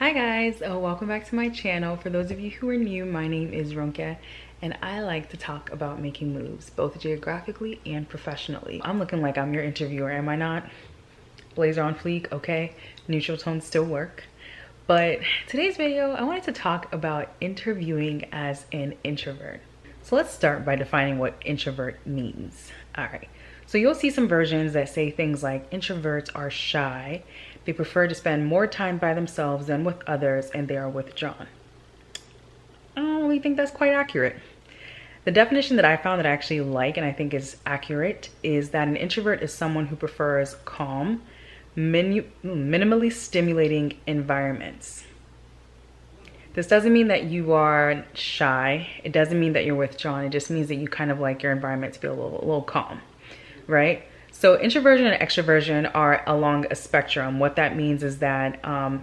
Hi guys, welcome back to my channel. For those of you who are new, my name is Ronke and I like to talk about making moves, both geographically and professionally. I'm looking like I'm your interviewer, am I not? Blazer on fleek, okay. Neutral tones still work. But today's video, I wanted to talk about interviewing as an introvert. So let's start by defining what introvert means. All right, so you'll see some versions that say things like introverts are shy, they prefer to spend more time by themselves than with others, and they are withdrawn. I don't really think that's quite accurate. The definition that I found that I actually like and I think is accurate is that an introvert is someone who prefers calm, minimally stimulating environments. This doesn't mean that you are shy. It doesn't mean that you're withdrawn. It just means that you kind of like your environment to be a little calm, right? So introversion and extroversion are along a spectrum. What that means is that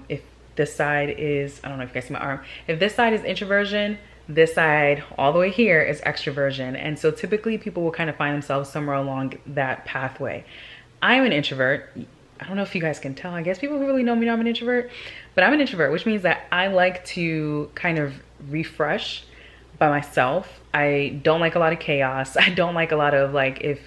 if this side is, I don't know if you guys see my arm, if this side is introversion, this side all the way here is extroversion. And so typically people will kind of find themselves somewhere along that pathway. I'm an introvert. I don't know if you guys can tell. I guess people who really know me know I'm an introvert, but I'm an introvert, which means that I like to kind of refresh by myself. I don't like a lot of chaos. I don't like a lot of like, if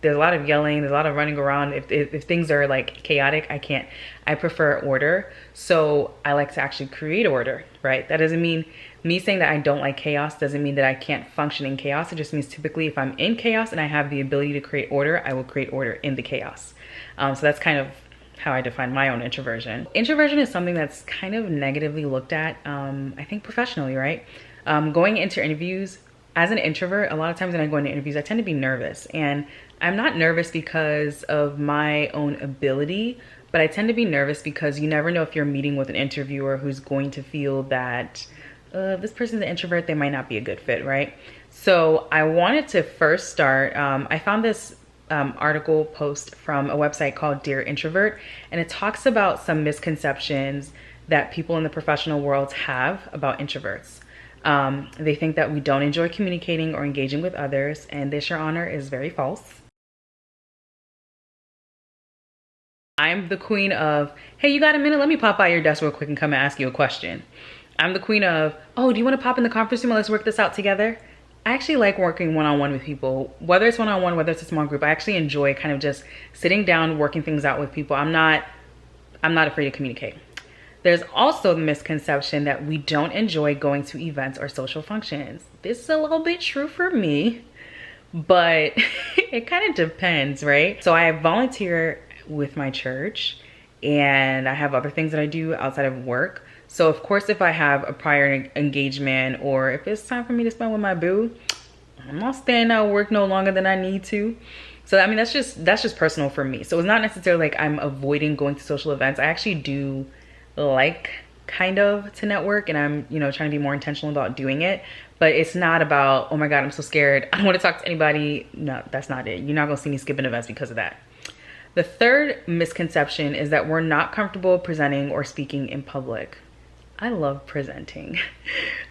there's a lot of yelling, there's a lot of running around. If things are like chaotic, I can't. I prefer order. So I like to actually create order, right? That doesn't mean, me saying that I don't like chaos doesn't mean that I can't function in chaos. It just means typically if I'm in chaos and I have the ability to create order, I will create order in the chaos. So that's kind of how I define my own introversion. Introversion is something that's kind of negatively looked at, I think professionally, right? Going into interviews, as an introvert, a lot of times when I go into interviews, I tend to be nervous. And I'm not nervous because of my own ability, but I tend to be nervous because you never know if you're meeting with an interviewer who's going to feel that this person's an introvert, they might not be a good fit, right? So I wanted to first start, I found this article post from a website called Dear Introvert, and it talks about some misconceptions that people in the professional world have about introverts. They think that we don't enjoy communicating or engaging with others, and this, Your Honor, is very false. I'm the queen of, hey, you got a minute? Let me pop by your desk real quick and come and ask you a question. I'm the queen of, oh, do you want to pop in the conference room and let's work this out together? I actually like working one-on-one with people, whether it's one-on-one, whether it's a small group. I actually enjoy kind of just sitting down, working things out with people. I'm not afraid to communicate. There's also the misconception that we don't enjoy going to events or social functions. This is a little bit true for me, but it kind of depends, right? So I volunteer with my church and I have other things that I do outside of work. So of course, if I have a prior engagement or if it's time for me to spend with my boo, I'm not staying at work no longer than I need to. So I mean, that's just personal for me. So it's not necessarily like I'm avoiding going to social events. I actually do like kind of to network, and I'm, you know, trying to be more intentional about doing it. But it's not about, oh my God, I'm so scared, I don't want to talk to anybody. No, that's not it. You're not gonna see me skipping events because of that. The third misconception is that we're not comfortable presenting or speaking in public. I love presenting.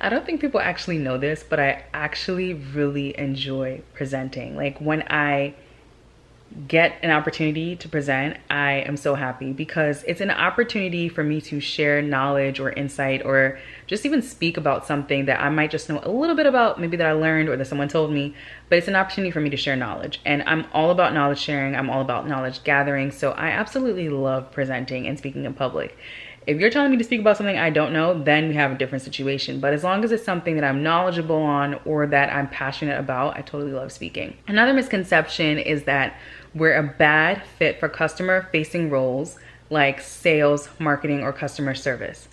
I don't think people actually know this, but I actually really enjoy presenting. Like when I get an opportunity to present, I am so happy because it's an opportunity for me to share knowledge or insight or just even speak about something that I might just know a little bit about, maybe that I learned or that someone told me, but it's an opportunity for me to share knowledge. And I'm all about knowledge sharing. I'm all about knowledge gathering. So I absolutely love presenting and speaking in public. If you're telling me to speak about something I don't know, then we have a different situation. But as long as it's something that I'm knowledgeable on or that I'm passionate about, I totally love speaking. Another misconception is that we're a bad fit for customer-facing roles like sales, marketing, or customer service.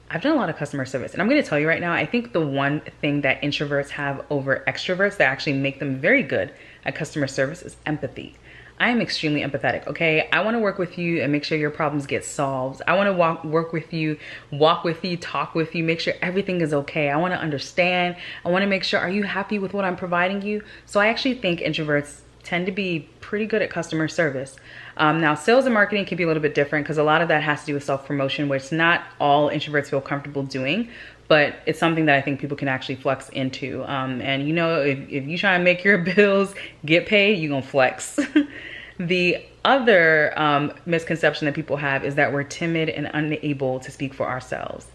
I've done a lot of customer service, and I'm going to tell you right now, I think the one thing that introverts have over extroverts that actually make them very good at customer service is empathy. I am extremely empathetic, okay? I want to work with you and make sure your problems get solved. I want to work with you, walk with you, talk with you, make sure everything is okay. I want to understand. I want to make sure, are you happy with what I'm providing you? So I actually think introverts tend to be pretty good at customer service. Now, sales and marketing can be a little bit different because a lot of that has to do with self-promotion, which not all introverts feel comfortable doing, but it's something that I think people can actually flex into. And you know, if you try and make your bills get paid, you're gonna flex. The other misconception that people have is that we're timid and unable to speak for ourselves.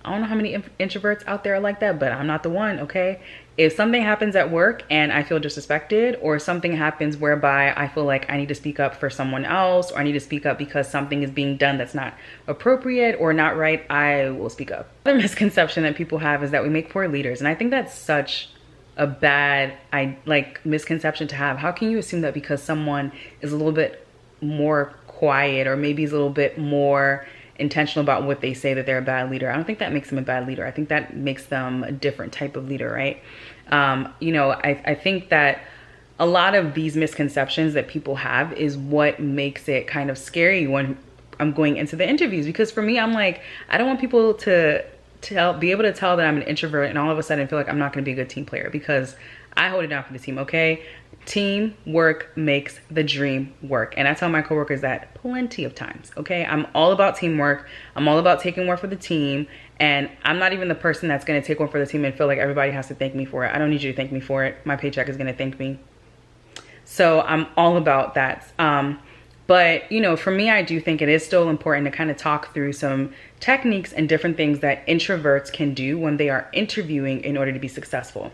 I don't know how many introverts out there are like that, but I'm not the one, okay? If something happens at work and I feel disrespected, or something happens whereby I feel like I need to speak up for someone else, or I need to speak up because something is being done that's not appropriate or not right, I will speak up. Another misconception that people have is that we make poor leaders. And I think that's such a bad misconception to have. How can you assume that because someone is a little bit more quiet, or maybe is a little bit more intentional about what they say, that they're a bad leader? I don't think that makes them a bad leader. I think that makes them a different type of leader, right? I think that a lot of these misconceptions that people have is what makes it kind of scary when I'm going into the interviews. Because for me, I'm like, I don't want people to be able to tell that I'm an introvert and all of a sudden feel like I'm not going to be a good team player, because I hold it down for the team, okay? Teamwork makes the dream work. And I tell my coworkers that plenty of times, okay? I'm all about teamwork. I'm all about taking one for the team. And I'm not even the person that's going to take one for the team and feel like everybody has to thank me for it. I don't need you to thank me for it. My paycheck is going to thank me. So I'm all about that. But, you know, for me, I do think it is still important to kind of talk through some techniques and different things that introverts can do when they are interviewing in order to be successful.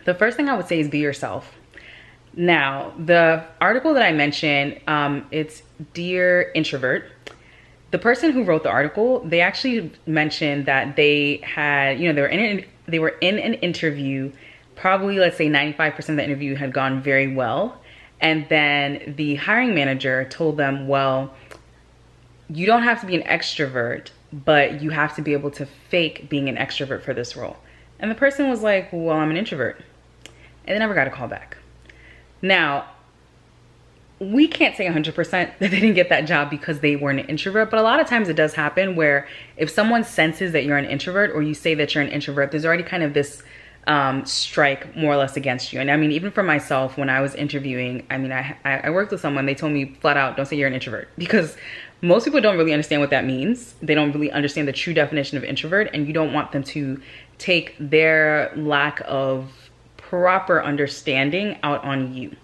The first thing I would say is be yourself. Now, the article that I mentioned, it's Dear Introvert. The person who wrote the article, they actually mentioned that they had, you know, they were in an interview, probably let's say 95% of the interview had gone very well. And then the hiring manager told them, well, you don't have to be an extrovert, but you have to be able to fake being an extrovert for this role. And the person was like, well, I'm an introvert. And they never got a call back. Now, we can't say 100% that they didn't get that job because they were an introvert, but a lot of times it does happen where if someone senses that you're an introvert, or you say that you're an introvert, there's already kind of this strike more or less against you. And I mean, even for myself, when I was interviewing, I mean, I worked with someone, they told me flat out, don't say you're an introvert, because most people don't really understand what that means. They don't really understand the true definition of introvert, and you don't want them to take their lack of proper understanding out on you.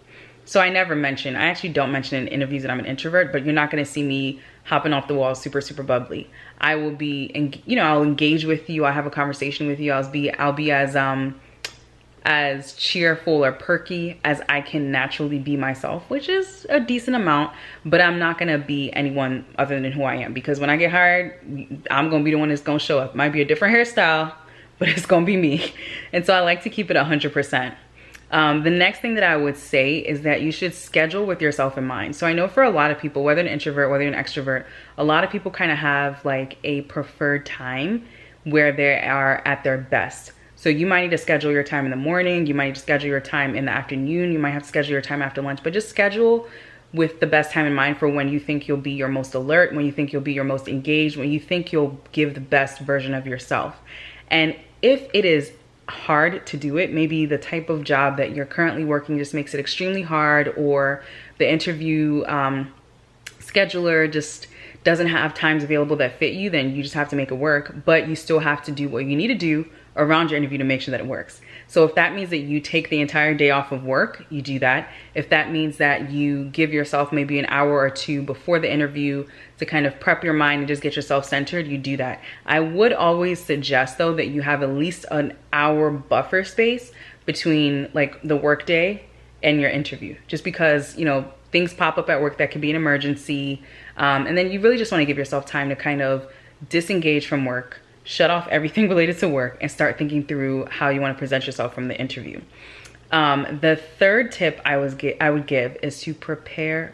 So I actually don't mention in interviews that I'm an introvert, but you're not going to see me hopping off the wall super, super bubbly. I will be, you know, I'll engage with you. I'll have a conversation with you. I'll be as cheerful or perky as I can naturally be myself, which is a decent amount, but I'm not going to be anyone other than who I am, because when I get hired, I'm going to be the one that's going to show up. Might be a different hairstyle, but it's going to be me. And so I like to keep it 100%. The next thing that I would say is that you should schedule with yourself in mind. So I know for a lot of people, whether an introvert, whether you're an extrovert, a lot of people kind of have like a preferred time where they are at their best. So you might need to schedule your time in the morning. You might need to schedule your time in the afternoon. You might have to schedule your time after lunch, but just schedule with the best time in mind for when you think you'll be your most alert, when you think you'll be your most engaged, when you think you'll give the best version of yourself. And if it is hard to do it, maybe the type of job that you're currently working just makes it extremely hard, or the interview scheduler just doesn't have times available that fit you, then you just have to make it work. But you still have to do what you need to do around your interview to make sure that it works. So if that means that you take the entire day off of work, you do that. If that means that you give yourself maybe an hour or two before the interview to kind of prep your mind and just get yourself centered, you do that. I would always suggest though that you have at least an hour buffer space between like the work day and your interview, just because, you know, things pop up at work that could be an emergency. And then you really just want to give yourself time to kind of disengage from work, shut off everything related to work, and start thinking through how you want to present yourself from the interview. The third tip I would give is to prepare.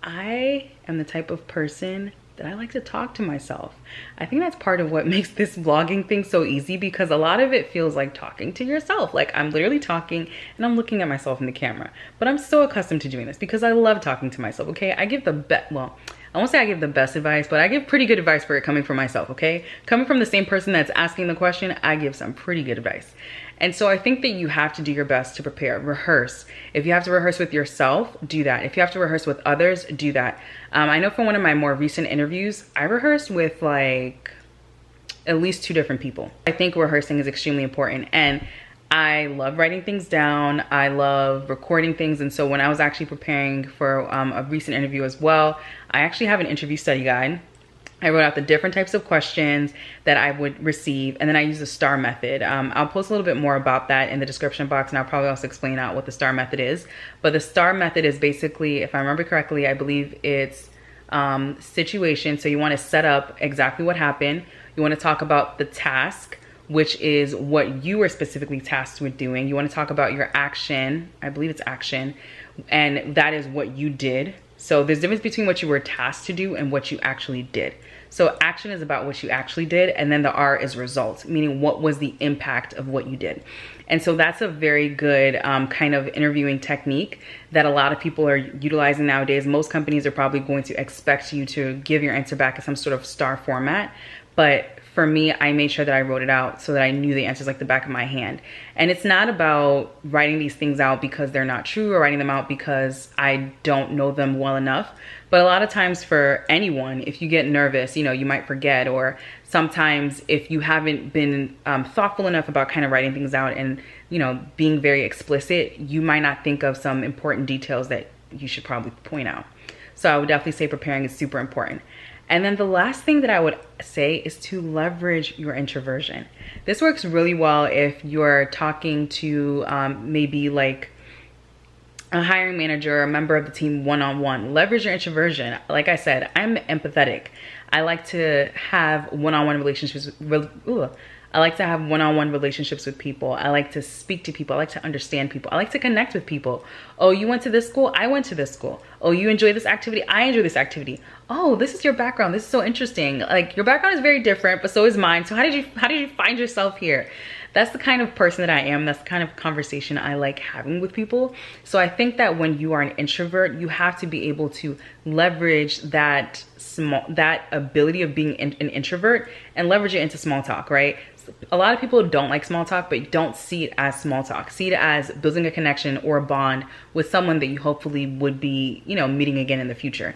I am the type of person that I like to talk to myself. I think that's part of what makes this vlogging thing so easy, because a lot of it feels like talking to yourself. Like I'm literally talking and I'm looking at myself in the camera. But I'm so accustomed to doing this because I love talking to myself, okay? I give the best, well, I won't say I give the best advice, but I give pretty good advice for it coming from myself, okay? Coming from the same person that's asking the question, I give some pretty good advice. And so I think that you have to do your best to prepare, rehearse. If you have to rehearse with yourself, do that. If you have to rehearse with others, do that. I know for one of my more recent interviews, I rehearsed with like at least 2 different people. I think rehearsing is extremely important, and I love writing things down. I love recording things. And so when I was actually preparing for a recent interview as well, I actually have an interview study guide. I wrote out the different types of questions that I would receive, and then I use the STAR method. I'll post a little bit more about that in the description box, and I'll probably also explain out what the STAR method is. But the STAR method is basically, if I remember correctly, I believe it's situation. So you want to set up exactly what happened. You want to talk about the task, which is what you were specifically tasked with doing. You want to talk about your action. I believe it's action, and that is what you did. So there's a difference between what you were tasked to do and what you actually did. So action is about what you actually did, and then the R is results, meaning what was the impact of what you did. And so that's a very good kind of interviewing technique that a lot of people are utilizing nowadays. Most companies are probably going to expect you to give your answer back in some sort of STAR format. But for me, I made sure that I wrote it out so that I knew the answers like the back of my hand. And it's not about writing these things out because they're not true or writing them out because I don't know them well enough. But a lot of times for anyone, if you get nervous, you know, you might forget, or sometimes if you haven't been thoughtful enough about kind of writing things out and, you know, being very explicit, you might not think of some important details that you should probably point out. So I would definitely say preparing is super important. And then the last thing that I would say is to leverage your introversion. This works really well if you're talking to maybe like a hiring manager or a member of the team one-on-one. Leverage your introversion. Like I said, I'm empathetic. I like to have one-on-one relationships with people. I like to speak to people. I like to understand people. I like to connect with people. Oh, you went to this school? I went to this school. Oh, you enjoy this activity? I enjoy this activity. Oh, this is your background. This is so interesting. Like, your background is very different, but so is mine. So how did you find yourself here? That's the kind of person that I am. That's the kind of conversation I like having with people. So I think that when you are an introvert, you have to be able to leverage that ability of being an introvert and leverage it into small talk, right? A lot of people don't like small talk, but don't see it as small talk. See it as building a connection or a bond with someone that you hopefully would be, you know, meeting again in the future.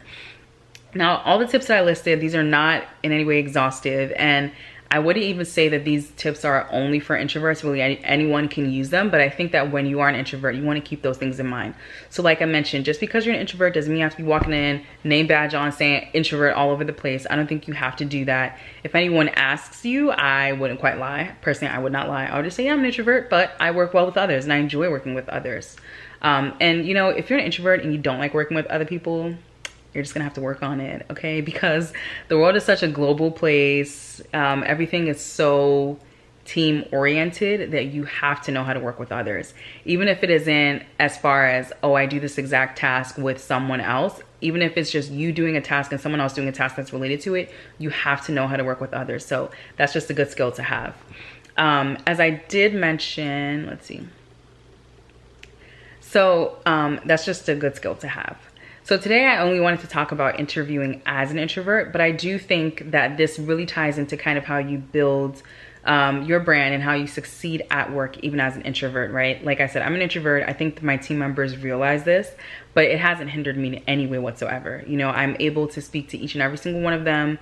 Now, all the tips that I listed, these are not in any way exhaustive, and I wouldn't even say that these tips are only for introverts. Really, anyone can use them, but I think that when you are an introvert, you want to keep those things in mind. So like I mentioned, just because you're an introvert doesn't mean you have to be walking in, name badge on, saying introvert all over the place. I don't think you have to do that. If anyone asks you, I wouldn't quite lie. Personally, I would not lie. I would just say, yeah, I'm an introvert, but I work well with others and I enjoy working with others. And you know, if you're an introvert and you don't like working with other people, you're just gonna have to work on it, okay? Because the world is such a global place. Everything is so team oriented that you have to know how to work with others. Even if it isn't as far as, oh, I do this exact task with someone else. Even if it's just you doing a task and someone else doing a task that's related to it, you have to know how to work with others. So that's just a good skill to have. As I did mention, let's see. So that's just a good skill to have. So today I only wanted to talk about interviewing as an introvert, but I do think that this really ties into kind of how you build your brand and how you succeed at work even as an introvert, right? Like I said, I'm an introvert. I think that my team members realize this, but it hasn't hindered me in any way whatsoever. You know, I'm able to speak to each and every single one of them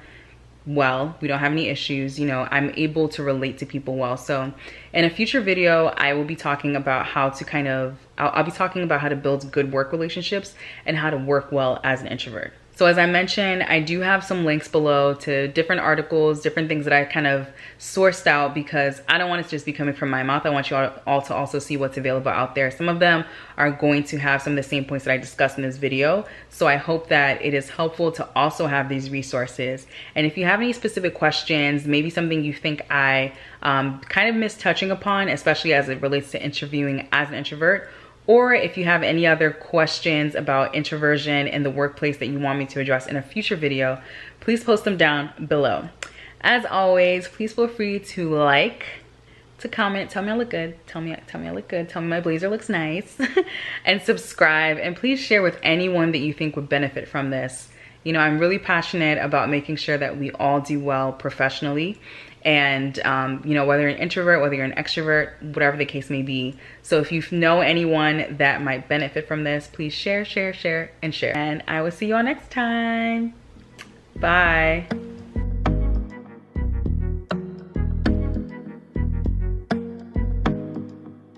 well. We don't have any issues. You know, I'm able to relate to people well. So in a future video, I will be talking about how to kind of, I'll be talking about how to build good work relationships and how to work well as an introvert. So as I mentioned, I do have some links below to different articles, different things that I kind of sourced out because I don't want it to just be coming from my mouth. I want you all to also see what's available out there. Some of them are going to have some of the same points that I discussed in this video. So I hope that it is helpful to also have these resources. And if you have any specific questions, maybe something you think I kind of missed touching upon, especially as it relates to interviewing as an introvert, or if you have any other questions about introversion in the workplace that you want me to address in a future video, please post them down below. As always, please feel free to like, to comment, tell me I look good, tell me I look good, tell me my blazer looks nice, and subscribe, and please share with anyone that you think would benefit from this. You know, I'm really passionate about making sure that we all do well professionally. And, you know, whether you're an introvert, whether you're an extrovert, whatever the case may be. So if you know anyone that might benefit from this, please share, and share. And I will see you all next time. Bye.